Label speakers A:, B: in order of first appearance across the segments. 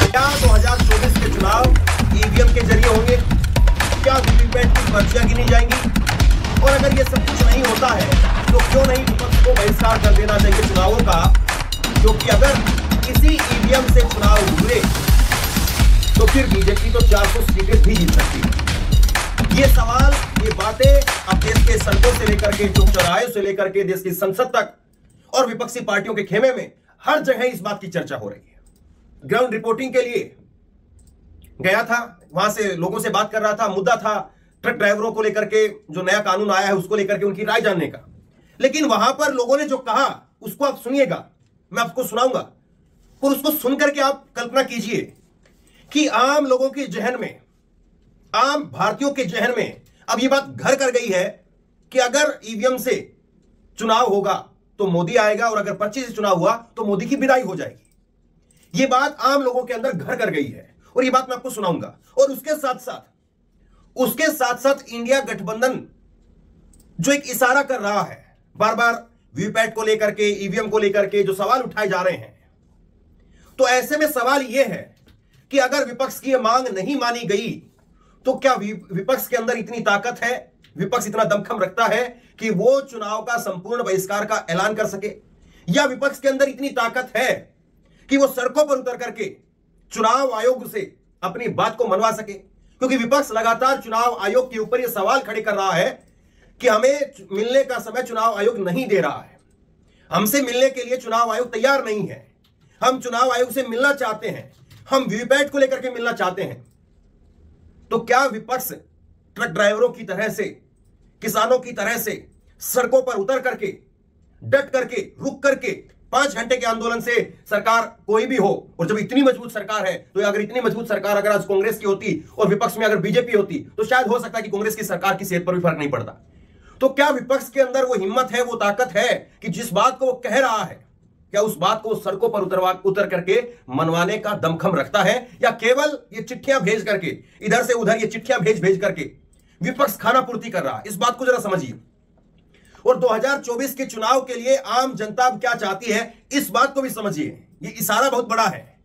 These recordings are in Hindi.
A: क्या 2024 के चुनाव ईवीएम के जरिए होंगे? क्या वीवीपैट की पर्चियां गिनी जाएंगी? और अगर ये सब कुछ नहीं होता है तो क्यों नहीं विपक्ष को बहिष्कार कर देना चाहिए चुनावों का? क्योंकि अगर किसी ईवीएम से चुनाव हुए तो फिर बीजेपी तो 400 सीटें भी जीत सकती है। ये सवाल, ये बातें अब देश के सड़कों से लेकर के चौक चौराहे से लेकर के देश की संसद तक और विपक्षी पार्टियों के खेमे में हर जगह इस बात की चर्चा हो रही है। ग्राउंड रिपोर्टिंग के लिए गया था, वहां से लोगों से बात कर रहा था। मुद्दा था ट्रक ड्राइवरों को लेकर के, जो नया कानून आया है उसको लेकर के उनकी राय जानने का। लेकिन वहां पर लोगों ने जो कहा उसको आप सुनिएगा, मैं आपको सुनाऊंगा। और उसको सुनकर के आप कल्पना कीजिए कि आम लोगों के जहन में, आम भारतीयों के जहन में अब यह बात घर कर गई है कि अगर ईवीएम से चुनाव होगा तो मोदी आएगा और अगर पर्ची से चुनाव हुआ तो मोदी की विदाई हो जाएगी। यह बात आम लोगों के अंदर घर कर गई है और यह बात मैं आपको सुनाऊंगा। और उसके साथ साथ इंडिया गठबंधन जो एक इशारा कर रहा है, बार बार वीवीपैट को लेकर के, ईवीएम को लेकर के जो सवाल उठाए जा रहे हैं, तो ऐसे में सवाल यह है कि अगर विपक्ष की यह मांग नहीं मानी गई तो क्या विपक्ष के अंदर इतनी ताकत है, विपक्ष इतना दमखम रखता है कि वो चुनाव का संपूर्ण बहिष्कार का ऐलान कर सके? या विपक्ष के अंदर इतनी ताकत है कि वो सड़कों पर उतर करके चुनाव आयोग से अपनी बात को मनवा सके? क्योंकि विपक्ष लगातार चुनाव आयोग के ऊपर यह सवाल खड़े कर रहा है कि हमें मिलने का समय चुनाव आयोग नहीं दे रहा है, हमसे मिलने के लिए चुनाव आयोग तैयार नहीं है, हम चुनाव आयोग से मिलना चाहते हैं, हम वीवीपैट को लेकर के मिलना चाहते हैं। तो क्या विपक्ष ट्रक ड्राइवरों की तरह से, किसानों की तरह से सड़कों पर उतर करके, डट करके, रुक करके 5 घंटे के आंदोलन से सरकार कोई भी हो, और जब इतनी मजबूत सरकार है तो अगर इतनी मजबूत सरकार अगर आज कांग्रेस की होती और विपक्ष में अगर बीजेपी होती तो शायद हो सकता है कि कांग्रेस की सरकार की सेहत पर भी फर्क नहीं पड़ता। तो क्या विपक्ष के अंदर वो हिम्मत है, वो ताकत है कि जिस बात को वो कह रहा है, क्या उस बात को सड़कों पर उतर करके मनवाने का दमखम रखता है? या केवल ये चिट्ठियां भेज करके, इधर से उधर ये चिट्ठियां भेज करके विपक्ष खाना पूर्ति कर रहा है? इस बात को जरा समझिए। और 2024 के चुनाव के लिए आम जनता क्या चाहती है, इस बात को भी समझिए। ये इशारा बहुत बड़ा है।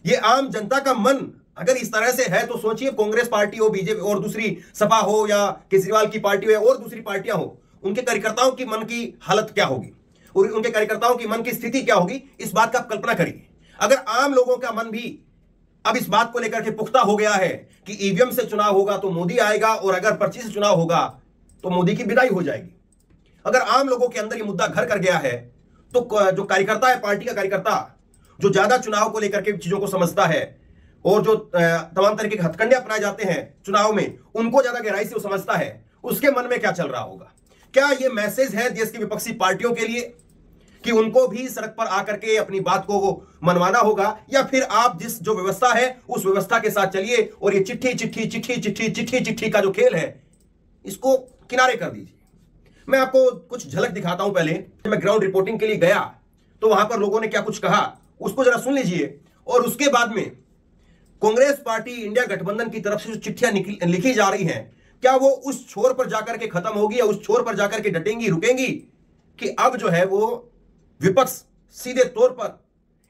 A: ये आम जनता का मन अगर इस तरह से है तो सोचिए, कांग्रेस पार्टी हो, बीजेपी और दूसरी सपा हो, या केजरीवाल की पार्टी हो और दूसरी पार्टियां हो, उनके कार्यकर्ताओं की मन की हालत क्या होगी और उनके कार्यकर्ताओं की मन की स्थिति क्या होगी, इस बात का आप कल्पना करिए। अगर आम लोगों का मन भी अब इस बात को लेकर के पुख्ता हो गया है कि ईवीएम से चुनाव होगा तो मोदी आएगा और अगर पर्ची से चुनाव होगा तो मोदी की विदाई हो जाएगी, अगर आम लोगों के अंदर ये मुद्दा घर कर गया है, तो जो कार्यकर्ता है, पार्टी का कार्यकर्ता जो ज्यादा चुनाव को लेकर के चीजों को समझता है और जो तमाम तरीके के हथकंडे अपनाए जाते हैं चुनाव में, उनको ज्यादा गहराई से वो समझता है, उसके मन में क्या चल रहा होगा? क्या ये मैसेज है देश की विपक्षी पार्टियों के लिए कि उनको भी सड़क पर आकर के अपनी बात को मनवाना होगा? या फिर आप जिस जो व्यवस्था है उस व्यवस्था के साथ चलिए और ये चिट्ठी का जो खेल है इसको किनारे कर दीजिए? मैं आपको कुछ झलक दिखाता हूं। पहले मैं ग्राउंड रिपोर्टिंग के लिए गया तो वहां पर लोगों ने क्या कुछ कहा उसको जरा सुन लीजिए, और उसके बाद में कांग्रेस पार्टी, इंडिया गठबंधन की तरफ से जो चिट्ठियां लिखी जा रही हैं, क्या वो उस छोर पर जाकर के खत्म होगी या उस छोर पर जाकर के डटेंगी, रुकेंगी, कि अब जो है वो विपक्ष सीधे तौर पर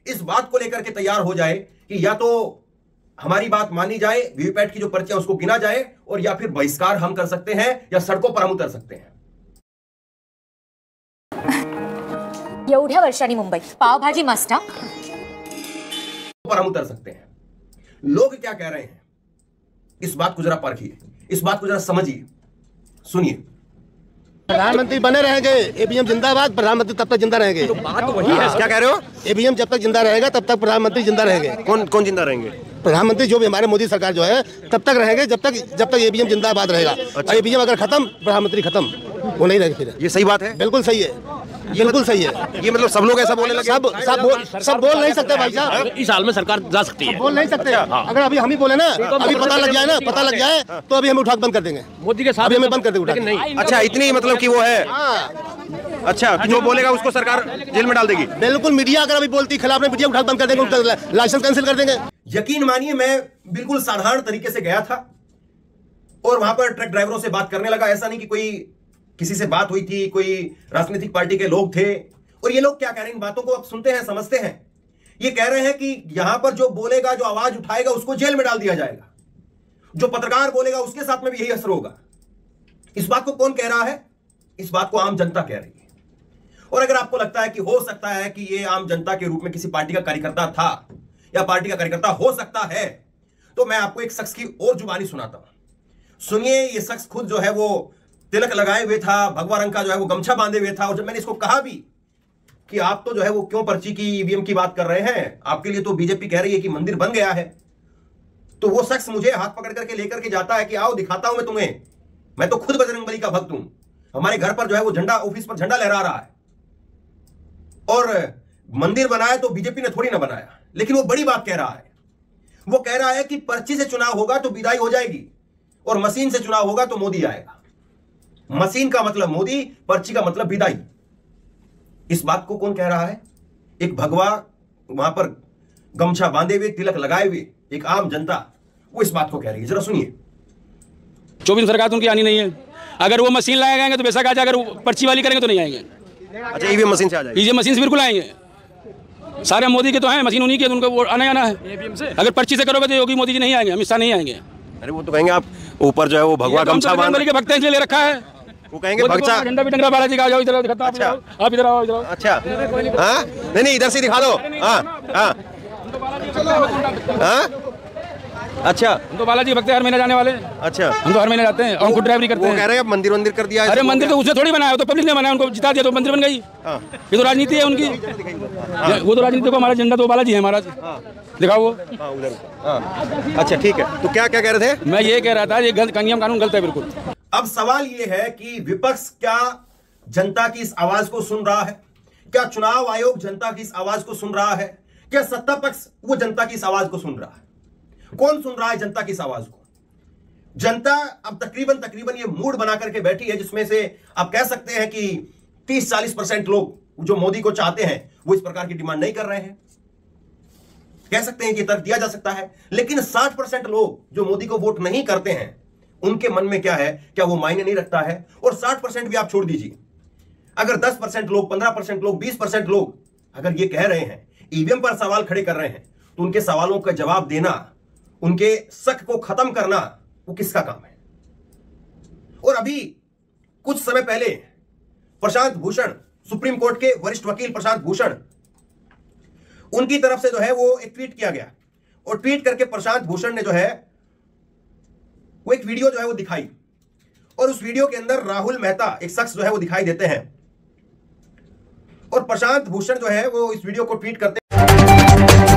A: इस बात को लेकर के तैयार हो जाए कि या तो हमारी बात मानी जाए, वीवीपैट की जो पर्चियां उसको गिना जाए, और या फिर बहिष्कार हम कर सकते हैं या सड़कों पर हम उतर सकते हैं।
B: एवढ्या वर्षांनी मुंबईत पावभाजी मस्त
A: पर हम उतर सकते हैं। लोग क्या कह रहे हैं इस बात को जरा परखिए, इस बात को जरा समझिए, सुनिए।
C: प्रधानमंत्री बने रहेंगे, ईवीएम जिंदाबाद, प्रधानमंत्री तब तक जिंदा रहेंगे।
D: तो बात तो वही है। क्या कह रहे हो?
C: ईवीएम जब तक जिंदा रहेगा तब तक प्रधानमंत्री जिंदा रहेंगे।
D: कौन जिंदा रहेंगे?
C: प्रधानमंत्री जो भी हमारे मोदी सरकार जो है तब तक रहेंगे जब तक ईवीएम जिंदाबाद रहेगा।
D: अच्छा।
C: और ईवीएम अगर खत्म, प्रधानमंत्री खत्म, वो नहीं रहेगा फिर।
D: ये सही बात है?
C: बिल्कुल सही है, बिल्कुल सही है।
D: ये मतलब सब लोग ऐसा बोलने लगे?
C: सब बोल नहीं सकते भाई साहब।
E: इस साल में सरकार जा सकती है,
C: बोल नहीं सकते। अगर अभी हम ही बोले ना, अभी पता लग जाए ना, पता लग जाए तो अभी हमें उठा बंद कर देंगे।
E: मोदी के साथ
C: अभी हमें बंद कर देंगे,
E: लेकिन नहीं।
D: अच्छा, इतनी मतलब कि वो है। अच्छा, जो बोलेगा उसको सरकार जेल में डाल देगी?
C: बिल्कुल। मीडिया अगर अभी बोलती खिलाफ में, मीडिया उठा बंद कर देंगे, उनका लाइसेंस कैंसिल कर देंगे।
A: यकीन मानिए, मैं बिल्कुल साधारण तरीके से गया था और वहां पर ट्रक ड्राइवरों से बात करने लगा। ऐसा नहीं कि कोई किसी से बात हुई थी, कोई राजनीतिक पार्टी के लोग थे, और ये लोग क्या कह रहे हैं, इन बातों को आप सुनते हैं, समझते हैं। ये कह रहे हैं कि यहां पर जो बोलेगा, जो आवाज उठाएगा, उसको जेल में डाल दिया जाएगा। जो पत्रकार बोलेगा उसके साथ में भी यही असर होगा। इस बात को कौन कह रहा है? इस बात को आम जनता कह रही है। और अगर आपको लगता है कि हो सकता है कि ये आम जनता के रूप में किसी पार्टी का कार्यकर्ता था या पार्टी का कार्यकर्ता हो सकता है, तो मैं आपको एक शख्स की और जुबानी सुनाता हूं। सुनिए, ये शख्स खुद जो है वो तिलक लगाए हुए था, भगवा रंग का जो है वो गमछा बांधे हुए था। और जब मैंने इसको कहा भी कि आप तो जो है वो क्यों पर्ची की, ईवीएम की बात कर रहे हैं, आपके लिए तो बीजेपी कह रही है कि मंदिर बन गया है, तो वो शख्स मुझे हाथ पकड़ करके लेकर के जाता है कि आओ दिखाता हूं मैं तुम्हें, मैं तो खुद बजरंगबली का भक्त हूं। हमारे घर पर जो है वो झंडा, ऑफिस पर झंडा लहरा रहा है, और मंदिर बनाया तो बीजेपी ने थोड़ी ना बनाया। लेकिन वो बड़ी बात कह रहा है। वो कह रहा है कि पर्ची से चुनाव होगा तो विदाई हो जाएगी, और मशीन से चुनाव होगा तो मोदी आएगा। मशीन का मतलब मोदी, पर्ची का मतलब विदाई। इस बात को कौन कह रहा है? एक भगवा वहां पर गमछा बांधे हुए, तिलक लगाए हुए एक आम जनता, वो इस बात को कह रही है। जरा सुनिए।
E: 24 सरकार तो उनकी आनी नहीं है। अगर वो मशीन लाए जाएंगे तो बेशक आ जाए, अगर पर्ची वाली करेंगे तो नहीं आएंगे।
D: अच्छा, ईवीएम मशीन से आ जाएगी।
E: ईवीएम मशीन से बिल्कुल आएंगे। सारे मोदी के तो हैं, मशीन उन्हीं के, तो उनको वो आना है। अगर पर्ची से करोगे तो योगी मोदी जी नहीं आएंगे, अमित शाह नहीं आएंगे।
D: अरे वो तो कहेंगे आप ऊपर जो है वो भगवा गमछा बांध
E: के भक्त हैं, इसलिए ले रखा है।
D: वो कहेंगे भगचा
E: झंडा भी टंग रहा, बालाजी का आ जाओ इधर दिखाता हूं।
D: अच्छा।
E: आप इधर आओ, इधर आओ।
D: अच्छा, हाँ, नहीं इधर से दिखा दो। हाँ हाँ हाँ, अच्छा,
E: हम तो बालाजी भक्त हर महीने जाने वाले।
D: अच्छा,
E: हम तो हर महीने जाते हैं, हम खुद ड्राइवरी करते हैं।
D: कह रहे हैं मंदिर कर दिया।
E: अरे मंदिर तो उसने थोड़ी बनाया, तो पब्लिक ने बनाया, उनको जिता दिया तो मंदिर बन गई। ये तो राजनीति है उनकी। वो तो राजनीति को, हमारा झंडा तो बालाजी है महाराज। दिखाओ वो।
A: अच्छा ठीक है, तो क्या क्या कह रहे थे?
E: मैं ये कह रहा था, ये नियम कानून गलत है बिल्कुल।
A: अब सवाल ये है कि विपक्ष क्या जनता की इस आवाज को सुन रहा है? क्या चुनाव आयोग जनता की इस आवाज को सुन रहा है? क्या सत्ता पक्ष वो जनता की इस आवाज को सुन रहा है? कौन सुन रहा है जनता की इस आवाज को? जनता अब तकरीबन ये मूड बना करके बैठी है, जिसमें से आप कह सकते हैं कि 30-40% लोग जो मोदी को चाहते हैं वो इस प्रकार की डिमांड नहीं कर रहे हैं। कह सकते हैं कि तर्क दिया जा सकता है। लेकिन 60% लोग जो मोदी को वोट नहीं करते हैं, उनके मन में क्या है? क्या वो मायने नहीं रखता है? और 60% भी आप छोड़ दीजिए, अगर 10% लोग, 15% लोग, 20% लोग अगर ये कह रहे हैं, ईवीएम पर सवाल खड़े कर रहे हैं, तो उनके सवालों का जवाब देना, उनके शक को खत्म करना, वो किसका काम है? और अभी कुछ समय पहले प्रशांत भूषण, सुप्रीम कोर्ट के वरिष्ठ वकील प्रशांत भूषण, उनकी तरफ से जो है वो एक ट्वीट किया गया, और ट्वीट करके प्रशांत भूषण ने जो है वो एक वीडियो जो है वो दिखाई, और उस वीडियो के अंदर राहुल मेहता एक शख्स जो है वो दिखाई देते हैं, और प्रशांत भूषण जो है वो इस वीडियो को ट्वीट करते हैं।